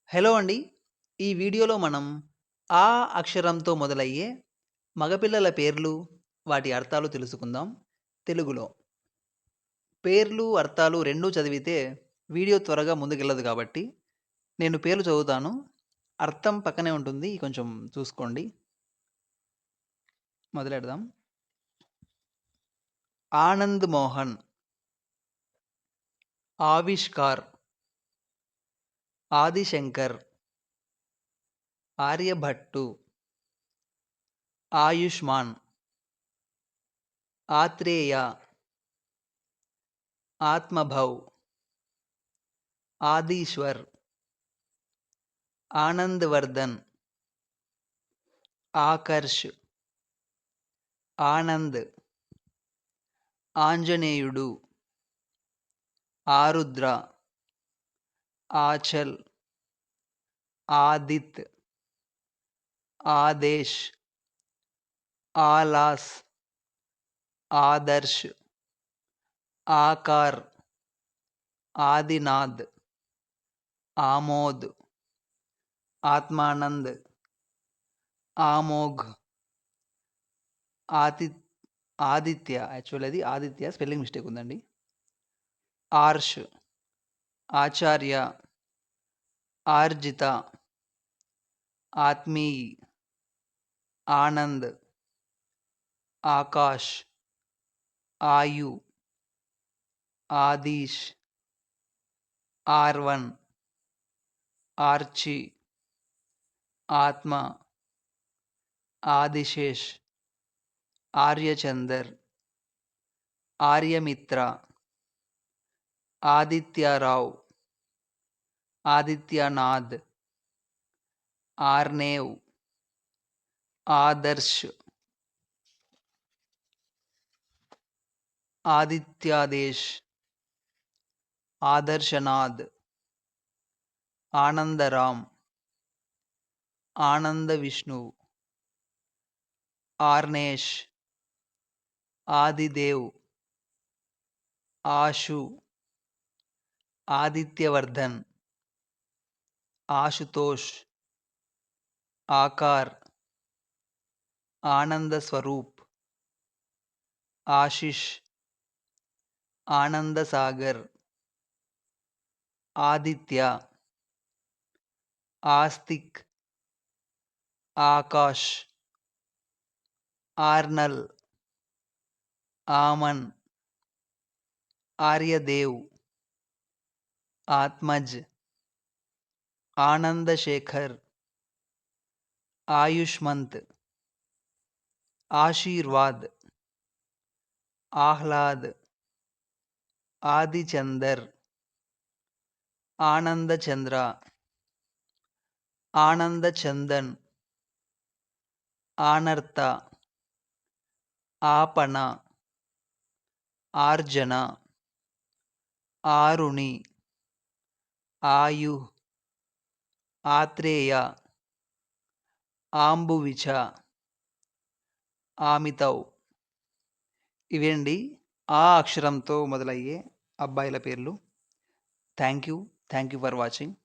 Hello అండి. ఈ వీడియోలో మనం అక్షరంతో మొదలయ్యే మగపిల్లల పేర్లు, వాటి అర్థాలు తెలుసుకుందాం తెలుగులో. పేర్లు, అర్థాలు రెండూ చదివితే వీడియో త్వరగా ముందుకెళ్ళదు కాబట్టి, నేను పేర్లు చదువుతాను. అర్థం పక్కనే ఉంటుంది. కొంచెం చూసుకోండి. మొదలెడదాం. ఆనంద్ మోహన్, ఆవిష్కార్, ఆదిశంకర్, ఆర్యభట్టు, ఆయుష్మాన్, ఆత్రేయ, ఆత్మభౌ, ఆదీశ్వర్, ఆనందవర్ధన్, ఆకర్ష్, ఆనంద్, ఆంజనేయుడు, ఆరుద్ర, ఆచల్, ఆదిత్, ఆదేశ్, ఆలాస్, ఆదర్శ్, ఆకార్, ఆదినాథ్, ఆమోద్, ఆత్మానంద్, ఆమోఘ్, ఆతి ఆదిత్య. యాక్చువల్ అది ఆదిత్య, స్పెల్లింగ్ మిస్టేక్ ఉందండి. ఆర్ష్, ఆచార్య, ఆర్జిత, ఆత్మీయ్, ఆనంద్, ఆకాష్, ఆయు, ఆదీష్, ఆర్వన్, ఆర్చి, ఆత్మ, ఆదిశేష్, ఆర్యచందర్, ఆర్యమిత్ర, ఆదిత్యరావ్, ఆదిత్యనాథ్, ఆర్నేవ్, ఆదర్శ్, ఆదిత్యాదేశ్, ఆదర్శనాథ్, ఆనందరామ్, ఆనంద విష్ణు, ఆర్నేష్, ఆదిదేవ్, ఆషు, ఆదిత్యవర్ధన్, ఆశుతోష్, ఆకార్, ఆనంద స్వరూప్, ఆశిష్, ఆనంద సాగర్, ఆదిత్య, ఆస్తిక్, ఆకాష్, ఆర్నల్, ఆమన్, ఆర్యదేవ్, ఆత్మజ్, ఆనందశేఖర్, ఆయుష్మంత్, ఆశీర్వాద్, ఆహ్లాద్, ఆదిచందర్, ఆనందచంద్ర, ఆనందచందన్, ఆనర్త, ఆపణ, ఆర్జన, ఆరుణి, ఆయు, ఆత్రేయ, ఆంబువిచ, ఆమితవ్. ఇవేండి అక్షరంతో మొదలయ్యే అబ్బాయిల పేర్లు. Thank you for watching.